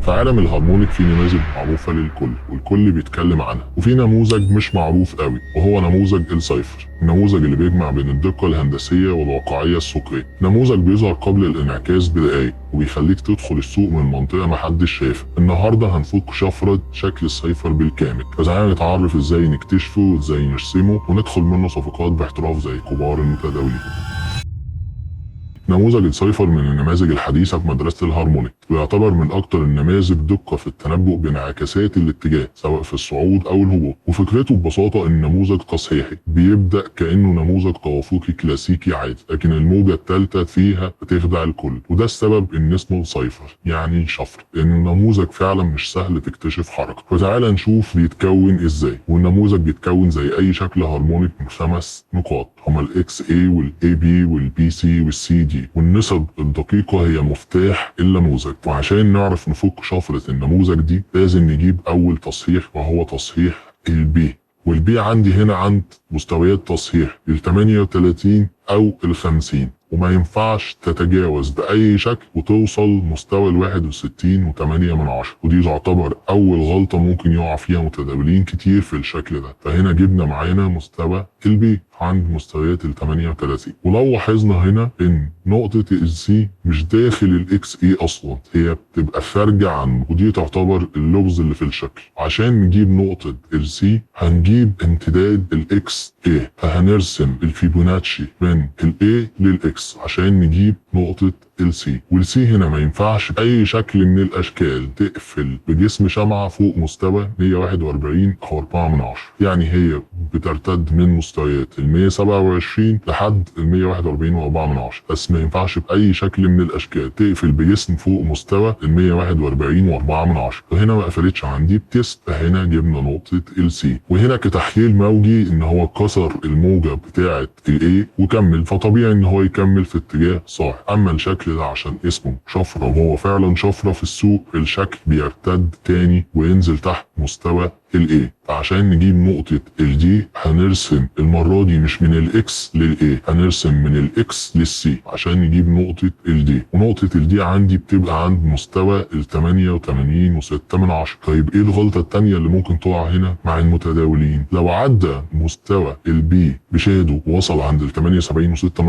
في عالم الهارمونيك في نماذج معروفة للكل والكل بيتكلم عنها، وفي نموذج مش معروف قوي وهو نموذج السايفر، النموذج اللي بيجمع بين الدقة الهندسية والواقعية السوقية. نموذج بيظهر قبل الانعكاس بدقايق وبيخليك تدخل السوق من منطقة محدش شايفها. النهاردة هنفك شفرة شكل السايفر بالكامل، فتعالى نتعرف ازاي نكتشفه وازاي نرسمه وندخل منه صفقات باحتراف زي كبار المتداولين. نموذج السايفر من النماذج الحديثة في مدرسة الهارمونيك، ويعتبر من أكتر النماذج دقة في التنبؤ بانعكاسات الاتجاه سواء في الصعود أو الهبوط. وفكرته ببساطة إن نموذج تصحيحي بيبدأ كأنه نموذج توافقي كلاسيكي عادي، لكن الموجة الثالثة فيها بتخدع الكل، وده السبب إن اسمه السايفر يعني شفر، لأن النموذج فعلا مش سهل تكتشف حركة. فتعالى نشوف بيتكون إزاي. والنموذج بيتكون زي أي شكل هارمونيك من 5 نقاط، هما الإكس A والإي بي والبي سي والسي دي، والنسب الدقيقة هي مفتاح النموذج. وعشان نعرف نفك شفرة النموذج دي لازم نجيب أول تصحيح وهو تصحيح البي. والبي عندي هنا عند مستويات تصحيح ال 38 أو ال 50، وما ينفعش تتجاوز بأي شكل وتوصل مستوى ال 61.8، ودي تعتبر أول غلطة ممكن يقع فيها متداولين كتير في الشكل ده. فهنا جبنا معانا مستوى البي عند مستويات ال 38، ولو لاحظنا هنا ان نقطة السي مش داخل الاكس اي اصلا، هي بتبقى خارجة عنه، ودي تعتبر اللغز اللي في الشكل. عشان نجيب نقطة السي هنجيب امتداد الاكس اي، فهنرسم الفيبوناتشي من الاي للاكس عشان نجيب نقطة السي. والسي هنا ما ينفعش اي شكل من الاشكال تقفل بجسم شمعة فوق مستوى 141 او 4، يعني هي بترتد من مستويات ال 127 لحد ال 141 و4، بس ما ينفعش باي شكل من الاشكال تقفل بجسم فوق مستوى ال 141 و4. وهنا ما قفلتش عندي بتست، فهنا جبنا نقطة السي. وهنا كتحليل موجي ان هو كسر الموجة بتاعة الاي وكمل، فطبيعي ان هو يكمل في اتجاه صاعد. اما الشكل ده عشان اسمه شفرة وهو فعلا شفرة في السوق، الشكل بيرتد تاني وينزل تحت مستوى الاي. فعشان نجيب نقطة الدي هنرسم المرة دي مش من الاكس للاي، هنرسم من الاكس للسي عشان نجيب نقطة الدي. ونقطة الدي عندي بتبقى عند مستوى ال 88.6. طيب ايه الغلطة التانية اللي ممكن تقع هنا مع المتداولين؟ لو عدى مستوى البي بشهده ووصل عند ال 78.6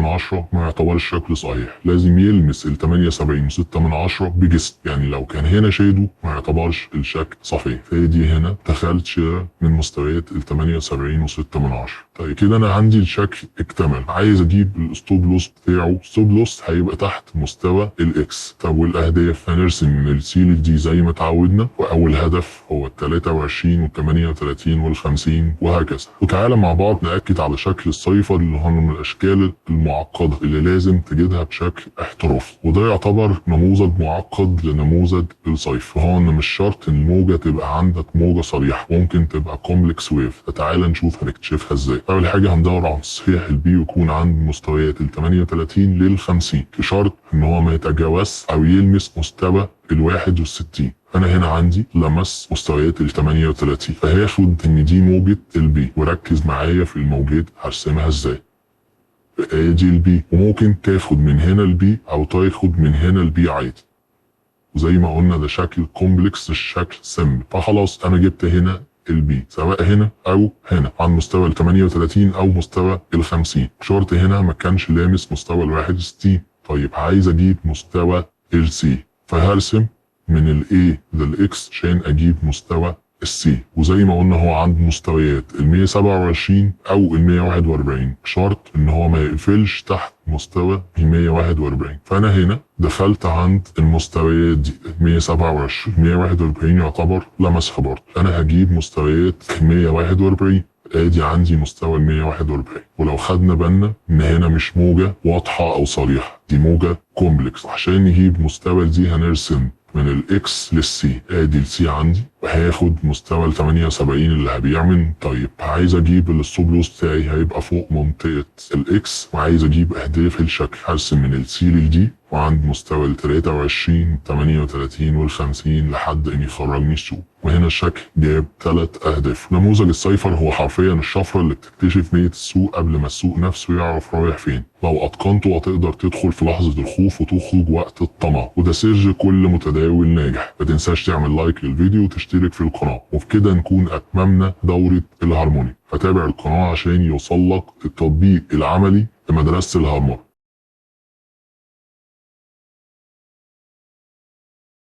ما يعتبرش شكل صحيح، لازم يلمس ال 78.6 بجسم، يعني لو كان هنا شهده ما يعتبرش الشكل صحيح. فدي هنا دخلت شراء من مستويات ال 78.6. طيب كده انا عندي الشكل اكتمل. عايز اجيب الستوب لوس بتاعه، ستوب لوس هيبقى تحت مستوى الاكس. طب والاهداف هنرسم من السي للدي زي ما اتعودنا، واول هدف هو ال 23 وال 38 وال 50 وهكذا. وتعالى مع بعض ناكد على شكل السايفر اللي هو من الاشكال المعقده اللي لازم تجدها بشكل احترافي، وده يعتبر نموذج معقد لنموذج السايفر. وهو ان مش شرط ان الموجه تبقى عندك موجه صريحه، ممكن تبقى كومبلكس ويف. فتعالى نشوف هنكتشفها ازاي. اول حاجه هندور على تصحيح البي ويكون عند مستويات ال 38 لل 50، بشرط ان هو ما يتجاوز او يلمس مستوى ال 61. انا هنا عندي لمس مستويات ال 38، فهاخد ان دي موجة البي. وركز معايا في الموجات هرسمها ازاي. ادي البي، وممكن تاخد من هنا البي او تاخد من هنا البي عادي، وزي ما قلنا ده شكل كومبلكس مش شكل سمبل. فخلاص انا جبت هنا البي سواء هنا او هنا عن مستوى ال 38 او مستوى ال 50. شرط هنا ما كانش لامس مستوى ال 61. طيب عايز اجيب مستوى السي، فهرسم من الاي للاكس عشان اجيب مستوى السي. وزي ما قلنا هو عند مستويات ال 127 او ال 141، شرط ان هو ما يقفلش تحت مستوى ال 141. فانا هنا دخلت عند المستويات دي 127 141 يعتبر لمسها برضه. انا هجيب مستويات 141، ادي عندي مستوى ال 141. ولو خدنا بالنا ان هنا مش موجة واضحة او صريحة، دي موجة كومبلكس. عشان نجيب مستوى دي هنرسم من الاكس للسي. ادي السي عندي وهاخد مستوى ال 78 اللي هبيع منه. طيب عايز اجيب الستوب لوس بتاعي هيبقى فوق منطقة الاكس، وعايز اجيب اهداف الشكل هرسم من السي للدي وعند مستوى ال 23 38 وال 50 لحد ان يخرجني السوق. وهنا الشكل جاب 3 اهداف. نموذج السايفر هو حرفيا الشفرة اللي بتكتشف نية السوق قبل قبل ما السوق نفسه يعرف رايح فين. لو اتقنته هتقدر تدخل في لحظة الخوف وتخرج وقت الطمع، وده سر كل متداول ناجح. ما تنساش تعمل لايك للفيديو وتشترك في القناة، وبكده نكون اتممنا دورة الهارمونيك. فتابع القناة عشان يوصلك التطبيق العملي لمدرسة الهارمونيك.